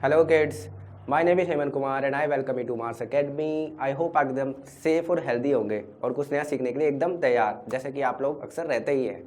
Hello kids, my name is Hemant Kumar and I welcome you to Mars Academy. I hope आप एकदम safe और healthy होंगे और कुछ नया सीखने के लिए एकदम तैयार, जैसे कि आप लोग अक्सर रहते ही हैं।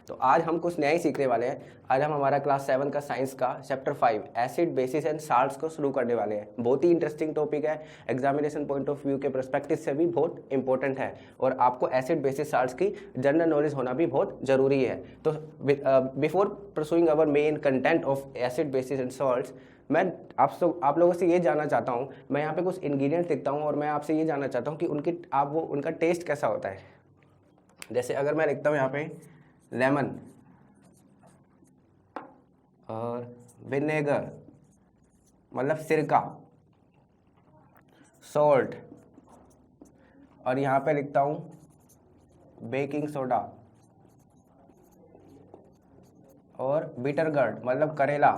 तो आज हम कुछ नया ही सीखने वाले हैं। आज हम हमारा क्लास 7 का साइंस का chapter 5 acid bases and salts को शुरू करने वाले हैं। बहुत ही इंटरेस्टिंग टॉपिक है, एग्जामिनेशन पॉइंट ऑफ व्यू के पर्सपेक्टिव से भी बहुत इंपॉर्टेंट है और आपको एसिड बेसिस साल्ट्स की जनरल नॉलेज होना भी बहुत ज़रूरी है। तो before pursuing our main content of acid bases and salts, मैं आप लोगों से ये जानना चाहता हूँ। मैं यहाँ पे कुछ इंग्रेडिएंट्स लिखता हूँ और मैं आपसे ये जानना चाहता हूँ कि उनका टेस्ट कैसा होता है। जैसे अगर मैं लिखता हूँ यहाँ पे लेमन और विनेगर मतलब सिरका, सॉल्ट, और यहाँ पे लिखता हूँ बेकिंग सोडा और बिटर गर्ड मतलब करेला।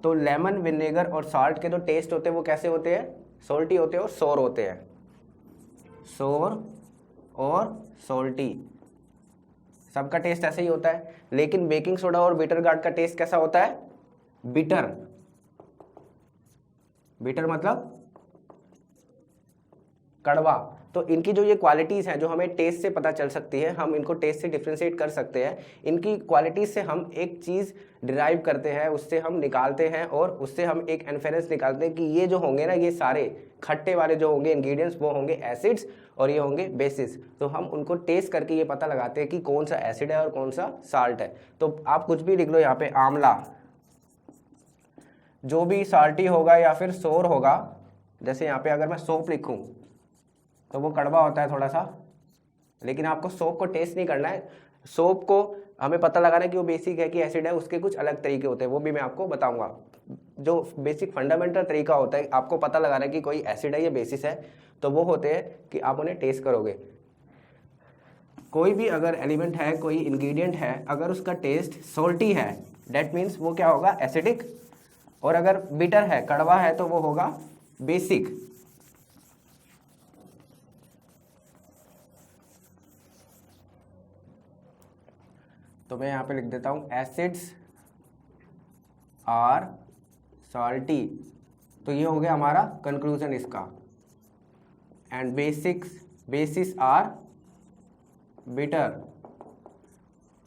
तो लेमन, विनेगर और सॉल्ट के जो टेस्ट होते हैं वो कैसे होते हैं? सॉल्टी होते हैं और सोर होते हैं। सोर और सॉल्टी, सबका टेस्ट ऐसे ही होता है। लेकिन बेकिंग सोडा और बिटर गार्ड का टेस्ट कैसा होता है? बिटर। बिटर मतलब कड़वा। तो इनकी जो ये क्वालिटीज़ हैं जो हमें टेस्ट से पता चल सकती है, हम इनको टेस्ट से डिफ्रेंशिएट कर सकते हैं। इनकी क्वालिटीज़ से हम एक चीज़ डिराइव करते हैं, उससे हम निकालते हैं और उससे हम एक इन्फेरेंस निकालते हैं कि ये जो होंगे ना, ये सारे खट्टे वाले जो होंगे इंग्रेडिएंट्स वो होंगे एसिड्स और ये होंगे बेसिस। तो हम उनको टेस्ट करके ये पता लगाते हैं कि कौन सा एसिड है और कौन सा साल्ट है। तो आप कुछ भी लिख लो यहाँ पे, आंवला, जो भी साल्टी होगा या फिर सोर होगा। जैसे यहाँ पे अगर मैं सोप लिखूँ तो वो कड़वा होता है थोड़ा सा, लेकिन आपको सोप को टेस्ट नहीं करना है। सोप को हमें पता लगाना है कि वो बेसिक है कि एसिड है, उसके कुछ अलग तरीके होते हैं, वो भी मैं आपको बताऊंगा। जो बेसिक फंडामेंटल तरीका होता है आपको पता लगाना है कि कोई एसिड है या बेसिस है, तो वो होते हैं कि आप उन्हें टेस्ट करोगे। कोई भी अगर एलिमेंट है, कोई इंग्रेडिएंट है, अगर उसका टेस्ट सॉल्टी है दैट मीन्स वो क्या होगा? एसिडिक। और अगर बिटर है, कड़वा है, तो वो होगा बेसिक। तो मैं यहाँ पे लिख देता हूँ एसिड्स आर सॉल्टी। तो ये हो गया हमारा कंक्लूजन इसका। एंड बेसिस आर बिटर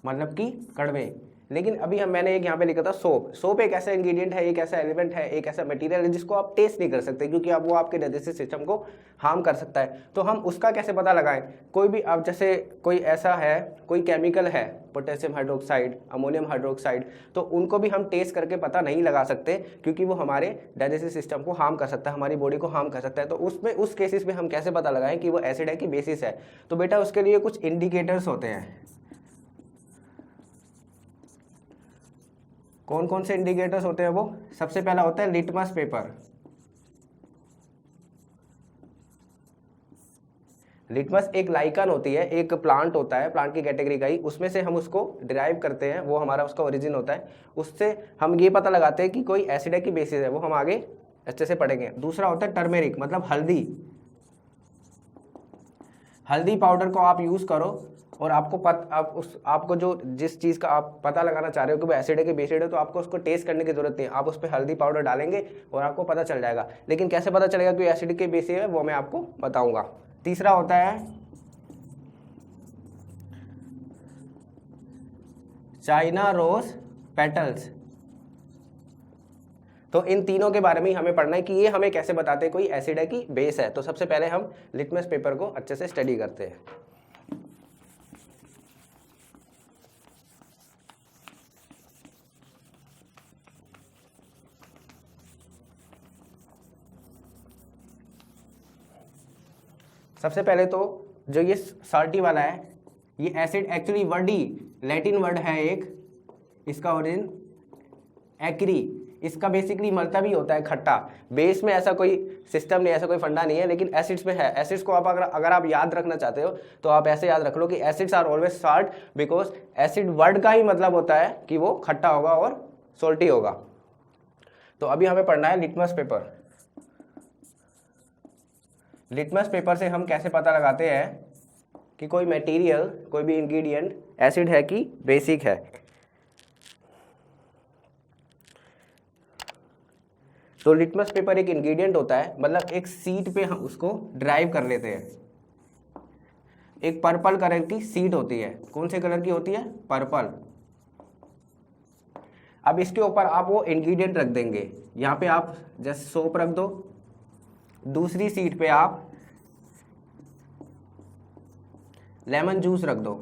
मतलब कि कड़वे। लेकिन अभी मैंने एक यहाँ पे लिखा था सोप। सोप एक ऐसा इंग्रेडिएंट है, एक ऐसा एलिमेंट है, एक ऐसा मटेरियल है जिसको आप टेस्ट नहीं कर सकते क्योंकि अब वो आपके डाइजेस्टिव सिस्टम को हार्म कर सकता है। तो हम उसका कैसे पता लगाएं? कोई भी, अब जैसे कोई ऐसा है, कोई केमिकल है, पोटेशियम हाइड्रोक्साइड, अमोनियम हाइड्रोक्साइड, तो उनको भी हम टेस्ट करके पता नहीं लगा सकते क्योंकि वो हमारे डाइजेस्टिव सिस्टम को हार्म कर सकता है, हमारी बॉडी को हार्म कर सकता है। तो उस केसेस में हम कैसे पता लगाएं कि वो एसिड है कि बेसिस है? तो बेटा उसके लिए कुछ इंडिकेटर्स होते हैं। कौन कौन से इंडिकेटर्स होते हैं? वो सबसे पहला होता है लिटमस पेपर। लिटमस एक लाइकन होती है, एक प्लांट होता है, प्लांट की कैटेगरी का ही, उसमें से हम उसको डिराइव करते हैं, वो हमारा उसका ओरिजिन होता है। उससे हम ये पता लगाते हैं कि कोई एसिड है कि बेसिस है, वो हम आगे अच्छे से पढ़ेंगे। दूसरा होता है टर्मेरिक मतलब हल्दी। हल्दी पाउडर को आप यूज़ करो और आपको जो जिस चीज़ का आप पता लगाना चाह रहे हो कि वो एसिड है कि बेसिड है, तो आपको उसको टेस्ट करने की जरूरत नहीं है। आप उस पर हल्दी पाउडर डालेंगे और आपको पता चल जाएगा। लेकिन कैसे पता चलेगा कि एसिड के बेसिड है, वो मैं आपको बताऊंगा। तीसरा होता है चाइना रोज पेटल्स। तो इन तीनों के बारे में ही हमें पढ़ना है कि ये हमें कैसे बताते हैं कोई एसिड है कि बेस है। तो सबसे पहले हम लिटमस पेपर को अच्छे से स्टडी करते हैं। सबसे पहले तो जो ये साल्टी वाला है, ये एसिड एक्चुअली वर्ड ही लैटिन वर्ड है एक, इसका ओरिजिन एक्री। इसका बेसिकली मतलब ही होता है खट्टा। बेस में ऐसा कोई सिस्टम नहीं, ऐसा कोई फंडा नहीं है, लेकिन एसिड्स में है। एसिड्स को आप अगर आप याद रखना चाहते हो तो आप ऐसे याद रख लो कि acids are always salt because acid word का ही मतलब होता है कि वो खट्टा होगा और सोल्टी होगा। तो अभी हमें पढ़ना है लिटमस पेपर। लिटमस पेपर से हम कैसे पता लगाते हैं कि कोई मटेरियल, कोई भी इंग्रेडिएंट एसिड है कि बेसिक है। तो लिटमस पेपर एक इंग्रेडिएंट होता है, मतलब एक सीट पे हम उसको ड्राइव कर लेते हैं। एक पर्पल कलर की सीट होती है, कौन से कलर की होती है? पर्पल। अब इसके ऊपर आप वो इंग्रेडिएंट रख देंगे। यहाँ पे आप जस्ट सोप रख दो, दूसरी सीट पे आप लेमन जूस रख दो।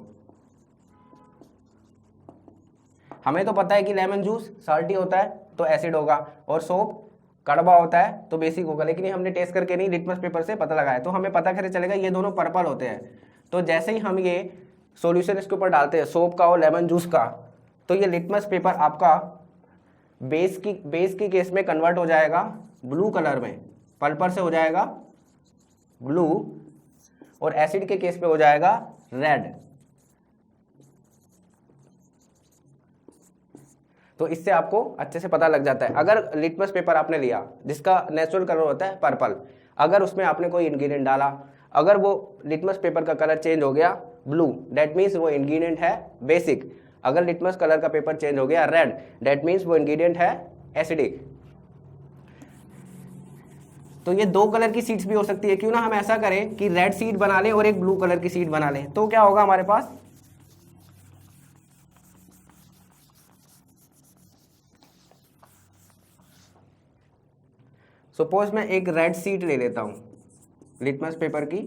हमें तो पता है कि लेमन जूस सॉल्टी होता है तो एसिड होगा, और सोप कड़वा होता है तो बेसिक होगा, लेकिन ये हमने टेस्ट करके नहीं, लिटमस पेपर से पता लगाया, तो हमें पता कैसे चलेगा ये दोनों पर्पल होते हैं। तो जैसे ही हम ये सॉल्यूशन इसके ऊपर डालते हैं, सोप का और लेमन जूस का, तो ये लिटमस पेपर आपका बेस की केस में कन्वर्ट हो जाएगा ब्लू कलर में, पर्पल से हो जाएगा ब्लू, और एसिड के केस पे हो जाएगा रेड। तो इससे आपको अच्छे से पता लग जाता है। अगर लिटमस पेपर आपने लिया जिसका नेचुरल कलर होता है पर्पल, अगर उसमें आपने कोई इंग्रेडिएंट डाला, अगर वो लिटमस पेपर का कलर चेंज हो गया ब्लू, दैट मीन्स वो इंग्रेडिएंट है बेसिक। अगर लिटमस कलर का पेपर चेंज हो गया रेड, दैट मीन्स वो इंग्रेडिएंट है एसिडिक। तो ये दो कलर की सीट्स भी हो सकती है। क्यों ना हम ऐसा करें कि रेड सीट बना लें और एक ब्लू कलर की सीट बना लें, तो क्या होगा हमारे पास? सपोज मैं एक रेड सीट ले लेता हूं लिटमस पेपर की,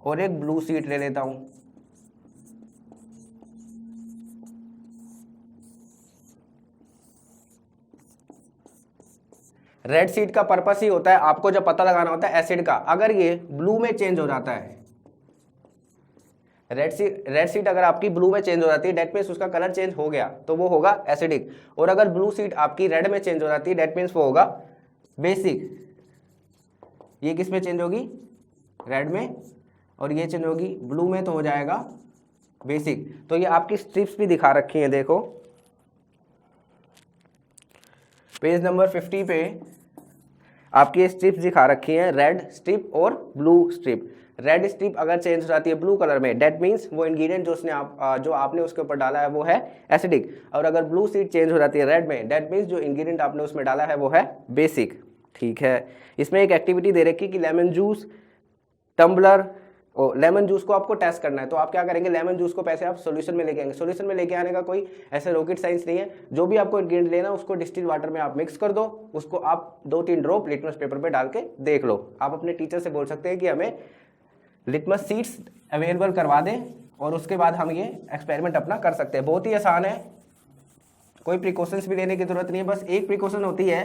और एक ब्लू सीट ले लेता हूं। रेड सीट का पर्पस ही होता है आपको जब पता लगाना होता है एसिड का। अगर ये ब्लू में चेंज हो जाता है, रेड सीट अगर आपकी ब्लू में चेंज हो जाती है, डेट मीन्स उसका कलर चेंज हो गया, तो वो होगा एसिडिक। और अगर ब्लू सीट आपकी रेड में चेंज हो जाती है, डेट मीन्स वो होगा बेसिक। ये किस में चेंज होगी? रेड में, और ये चेंज होगी ब्लू में, तो हो जाएगा बेसिक। तो ये आपकी स्ट्रिप्स भी दिखा रखी हैं, देखो पेज नंबर 50 पे आपकी स्ट्रिप्स दिखा रखी हैं, रेड स्ट्रिप और ब्लू स्ट्रिप। रेड स्ट्रिप अगर चेंज हो जाती है ब्लू कलर में, डेट मीन्स वो इंग्रेडिएंट जो आपने उसके ऊपर डाला है वो है एसिडिक। और अगर ब्लू सीट चेंज हो जाती है रेड में, डेट मीन्स जो इंग्रेडिएंट आपने उसमें डाला है वो है बेसिक। ठीक है, इसमें एक एक्टिविटी दे रखी कि lemon juice tumbler, lemon juice को आपको टेस्ट करना है। तो आप क्या करेंगे, लेमन जूस को पैसे आप सॉल्यूशन में लेके आएंगे। सॉल्यूशन में लेके आने का कोई ऐसे रॉकेट साइंस नहीं है। जो भी आपको इंग्रेडिएंट लेना, उसको डिस्टिल वाटर में आप मिक्स कर दो, उसको आप 2-3 ड्रॉप लिटमस पेपर पे डाल के देख लो। आप अपने टीचर से बोल सकते हैं कि हमें लिटमस सीड्स अवेलेबल करवा दें, और उसके बाद हम ये एक्सपेरिमेंट अपना कर सकते हैं। बहुत ही आसान है, कोई प्रिकॉशंस भी लेने की जरूरत नहीं है। बस एक प्रिकॉशन होती है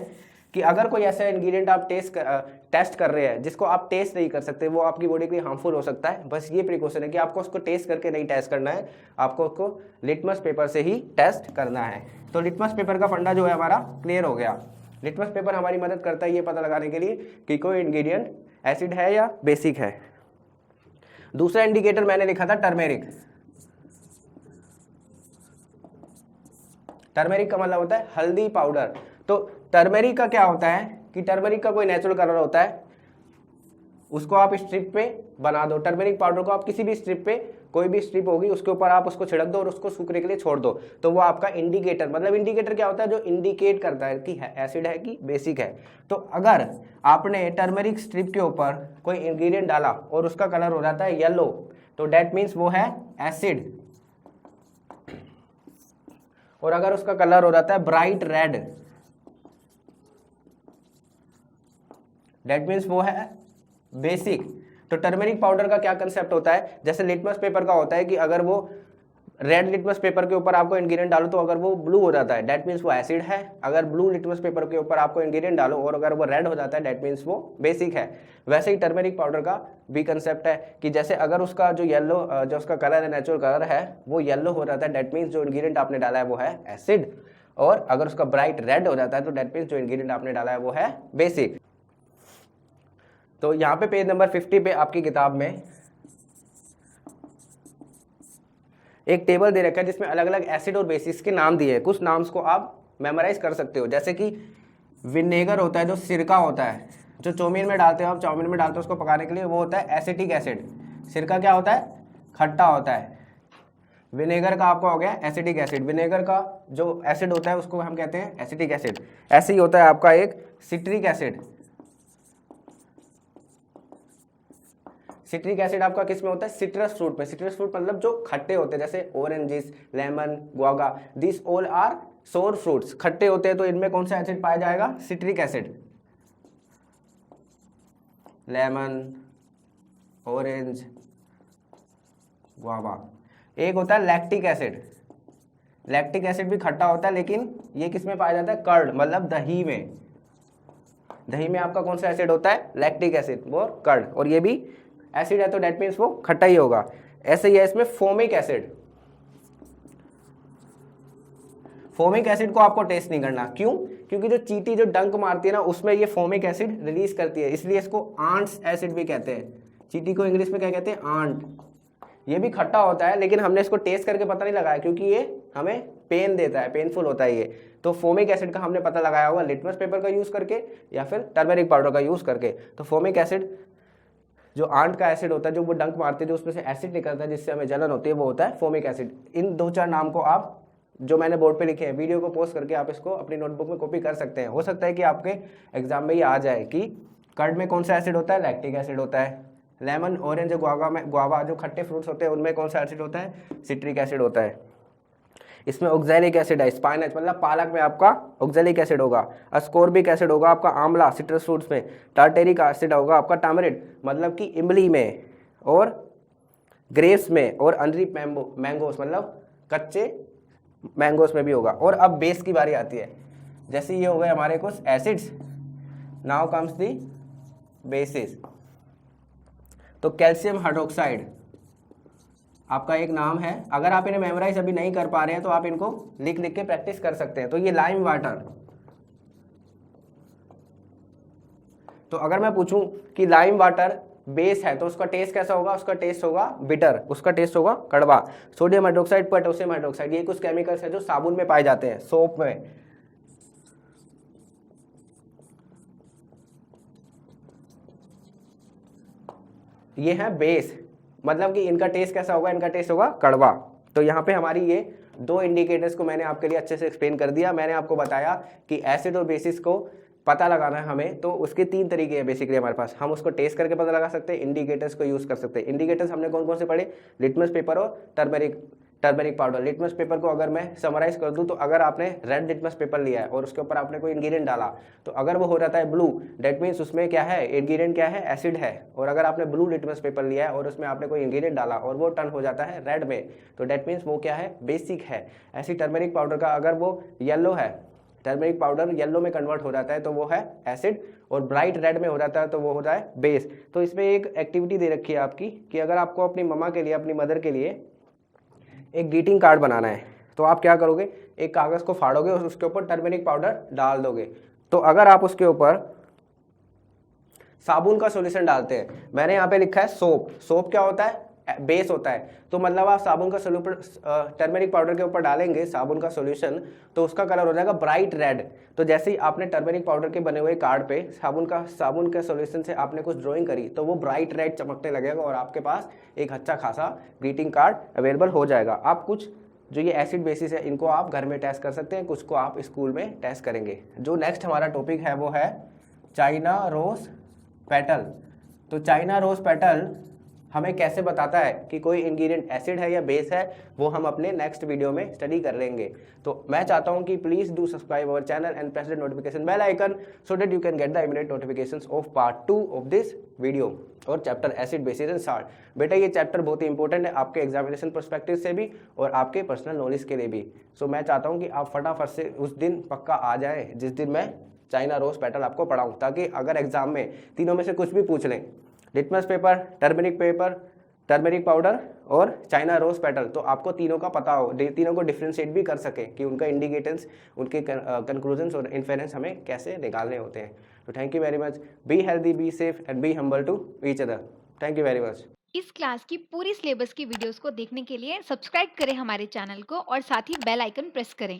कि अगर कोई ऐसा इंग्रेडिएंट आप टेस्ट कर रहे हैं जिसको आप टेस्ट नहीं कर सकते, वो आपकी बॉडी के लिए हार्मफुल हो सकता है, बस ये प्रिकॉशन है कि आपको उसको टेस्ट करके नहीं टेस्ट करना है, आपको उसको लिटमस पेपर से ही टेस्ट करना है। तो लिटमस पेपर का फंडा जो है हमारा क्लियर हो गया। लिटमस पेपर हमारी मदद करता है ये पता लगाने के लिए कि कोई इंग्रेडिएंट एसिड है या बेसिक है। दूसरा इंडिकेटर मैंने लिखा था टर्मेरिक। टर्मेरिक का मतलब होता है हल्दी पाउडर। तो टर्मेरिक का क्या होता है कि टर्मेरिक का कोई नेचुरल कलर होता है, उसको आप स्ट्रिप पे बना दो। टर्मेरिक पाउडर को आप किसी भी स्ट्रिप पे, कोई भी स्ट्रिप होगी उसके ऊपर आप उसको छिड़क दो और उसको सूखने के लिए छोड़ दो, तो वो आपका इंडिकेटर, मतलब इंडिकेटर क्या होता है, जो इंडिकेट करता है कि एसिड है कि बेसिक है। तो अगर आपने टर्मेरिक स्ट्रिप के ऊपर कोई इंग्रेडिएंट डाला और उसका कलर हो जाता है येलो, तो डेट मीन्स वो है एसिड। और अगर उसका कलर हो जाता है ब्राइट रेड, डेट मीन्स वो है बेसिक। तो टर्मेरिक पाउडर का क्या कंसेप्ट होता है, जैसे लिटमस पेपर का होता है कि अगर वो रेड लिटमस पेपर के ऊपर आपको इंग्रेडिएंट डालो तो अगर वो ब्लू हो जाता है, डेट मीन्स वो एसिड है। अगर ब्लू लिटमस पेपर के ऊपर आपको इंग्रेडिएंट डालो और अगर वो रेड हो जाता है, डेट मीन्स वो बेसिक है। वैसे ही टर्मेरिक पाउडर का भी कंसेप्ट है कि जैसे अगर उसका जो येलो, जो उसका कलर है, नेचुरल कलर है, वो येलो हो जाता है, डेट मीन्स जो इंग्रेडिएंट आपने डाला है वो है एसिड। और अगर उसका ब्राइट रेड हो जाता है तो डेट मीन्स जो इंग्रेडिएंट आपने डाला है वो है बेसिक। तो यहाँ पे पेज नंबर 50 पे आपकी किताब में एक टेबल दे रखा है जिसमें अलग अलग एसिड और बेसिस के नाम दिए हैं। कुछ नाम्स को आप मेमोराइज कर सकते हो, जैसे कि विनेगर होता है, जो सिरका होता है, जो चाउमीन में डालते हो आप, चाउमीन में डालते हो उसको पकाने के लिए, वो होता है एसिटिक एसिड। सिरका क्या होता है? खट्टा होता है। विनेगर का आपका हो गया एसिटिक एसिड। विनेगर का जो एसिड होता है उसको हम कहते हैं एसिटिक एसिड। ऐसे ही होता है आपका एक सिट्रिक एसिड। सिट्रिक एसिड आपका किस में होता है? सिट्रस फ्रूट में। सिट्रस फ्रूट मतलब जो खट्टे होते हैं, जैसे oranges, lemon, guava, this all are sour fruits, खट्टे होते हैं। तो इनमें कौन सा एसिड पाया जाएगा? Citric acid. Lemon, orange, guava. एक होता है लैक्टिक एसिड। लैक्टिक एसिड भी खट्टा होता है, लेकिन ये किस में पाया जाता है? कर्ड, मतलब दही में। दही में आपका कौन सा एसिड होता है? लैक्टिक एसिड, वो कर्ड। और ये भी एसिड है तो डेट मीन्स वो खट्टा ही होगा। ऐसे ही है इसमें फोमिक एसिड। फोमिक एसिड को आपको टेस्ट नहीं करना। क्यों? क्योंकि जो चींटी जो डंक मारती है ना, उसमें ये फोमिक एसिड रिलीज करती है, इसलिए इसको आंट्स एसिड भी कहते हैं। चींटी को इंग्लिश में क्या कहते हैं? आंट। ये भी खट्टा होता है, लेकिन हमने इसको टेस्ट करके पता नहीं लगाया, क्योंकि ये हमें पेन देता है, पेनफुल होता है ये। तो फोमिक एसिड का हमने पता लगाया होगा लिटमस पेपर का यूज करके या फिर टर्मरिक पाउडर का यूज करके। तो फोमिक एसिड जो आंट का एसिड होता है, जो वो डंक मारते हैं, जो उसमें से एसिड निकलता है जिससे हमें जलन होती है, वो होता है फोमिक एसिड। इन 2-4 नाम को आप जो मैंने बोर्ड पे लिखे हैं, वीडियो को पोस्ट करके आप इसको अपनी नोटबुक में कॉपी कर सकते हैं। हो सकता है कि आपके एग्जाम में ये आ जाए कि कर्ड में कौन सा एसिड होता है? लैक्टिक एसिड होता है। लेमन, ऑरेंज, गुआवा जो खट्टे फ्रूट्स होते हैं उनमें कौन सा एसिड होता है? सिट्रिक एसिड होता है। इसमें ऑक्सैलिक एसिड है। स्पाइनच मतलब पालक में आपका ऑक्सैलिक एसिड होगा। अस्कॉर्बिक एसिड होगा आपका आंवला, सिट्रस फ्रूट्स में। टार्टेरिक एसिड होगा आपका टामरिंड मतलब कि इमली में, और ग्रेप्स में, और अनरिप मैंगोस मतलब कच्चे मैंगोस में भी होगा। और अब बेस की बारी आती है। जैसे ये हो गए हमारे कुछ acids, now comes the basis. तो कैल्शियम हाइड्रोक्साइड आपका एक नाम है। अगर आप इन्हें मेमोराइज अभी नहीं कर पा रहे हैं तो आप इनको लिख लिख के प्रैक्टिस कर सकते हैं। तो ये लाइम वाटर। तो अगर मैं पूछूं कि लाइम वाटर बेस है तो उसका टेस्ट कैसा होगा? उसका टेस्ट होगा बिटर, उसका टेस्ट होगा कड़वा। सोडियम हाइड्रोक्साइड, पोटेशियम हाइड्रोक्साइड, ये कुछ केमिकल्स हैं जो साबुन में पाए जाते हैं, सोप में। ये है बेस, मतलब कि इनका टेस्ट कैसा होगा? इनका टेस्ट होगा कड़वा। तो यहाँ पे हमारी ये 2 इंडिकेटर्स को मैंने आपके लिए अच्छे से एक्सप्लेन कर दिया। मैंने आपको बताया कि एसिड और बेसिस को पता लगाना है हमें, तो उसके 3 तरीके हैं बेसिकली हमारे पास। हम उसको टेस्ट करके पता लगा सकते हैं, इंडिकेटर्स को यूज कर सकते हैं। इंडिकेटर्स हमने कौन कौन से पढ़े? लिटमस पेपर और टर्मरिक पाउडर। लिटमस पेपर को अगर मैं समराइज कर दूं, तो अगर आपने रेड लिटमस पेपर लिया है और उसके ऊपर आपने कोई इंग्रेडिएंट डाला, तो अगर वो हो जाता है ब्लू, डेट मीन्स उसमें क्या है? इंग्रेडिएंट क्या है? एसिड है। और अगर आपने ब्लू लिटमस पेपर लिया है और उसमें आपने कोई इंग्रेडिएंट डाला और वो टर्न हो जाता है रेड में, तो डेट मीन्स वो क्या है? बेसिक है। ऐसी टर्मरिक पाउडर का अगर वो येलो है, टर्मरिक पाउडर येलो में कन्वर्ट हो जाता है तो वो है एसिड, और ब्राइट रेड में हो जाता है तो वो होता है बेस। तो इसमें एक एक्टिविटी दे रखी है आपकी कि अगर आपको अपनी मम्मा के लिए, अपनी मदर के लिए एक ग्रीटिंग कार्ड बनाना है, तो आप क्या करोगे? एक कागज को फाड़ोगे और उसके ऊपर टर्मरिक पाउडर डाल दोगे। तो अगर आप उसके ऊपर साबुन का सॉल्यूशन डालते हैं, मैंने यहाँ पे लिखा है सोप। सोप क्या होता है? बेस होता है। तो मतलब आप साबुन का सॉल्यूशन टर्मरिक पाउडर के ऊपर डालेंगे, साबुन का सॉल्यूशन, तो उसका कलर हो जाएगा ब्राइट रेड। तो जैसे ही आपने टर्मरिक पाउडर के बने हुए कार्ड पे साबुन का सॉल्यूशन से आपने कुछ ड्राइंग करी, तो वो ब्राइट रेड चमकने लगेगा और आपके पास एक अच्छा खासा ग्रीटिंग कार्ड अवेलेबल हो जाएगा। आप कुछ जो ये एसिड बेसिस है इनको आप घर में टेस्ट कर सकते हैं, कुछ को आप स्कूल में टेस्ट करेंगे। जो नेक्स्ट हमारा टॉपिक है वो है चाइना रोज पेटल। तो चाइना रोज पेटल हमें कैसे बताता है कि कोई इंग्रेडिएंट एसिड है या बेस है, वो हम अपने नेक्स्ट वीडियो में स्टडी कर लेंगे। तो मैं चाहता हूं कि please do subscribe our channel and press the notification bell icon so that you can get the immediate notifications of part 2 of this video और chapter acid bases and salt. बेटा ये चैप्टर बहुत ही इंपॉर्टेंट है आपके examination perspective से भी और आपके पर्सनल नॉलेज के लिए भी। सो मैं चाहता हूँ कि आप फटाफट से उस दिन पक्का आ जाए जिस दिन मैं चाइना रोज पेटल आपको पढ़ाऊँ, ताकि अगर एग्जाम में तीनों में से कुछ भी पूछ लें, लिटमस पेपर, टर्मरिक पाउडर और चाइना रोज पेटल, तो आपको तीनों का पता हो, तीनों को डिफ्रेंशिएट भी कर सके कि उनका इंडिकेटर्स, उनके कंक्लूजन्स और इन्फेरेंस हमें कैसे निकालने होते हैं। तो thank you very much. Be healthy, be safe and be humble to each other. Thank you very much. इस क्लास की पूरी सिलेबस की वीडियोस को देखने के लिए सब्सक्राइब करें हमारे चैनल को और साथ ही बेल आइकन प्रेस करें।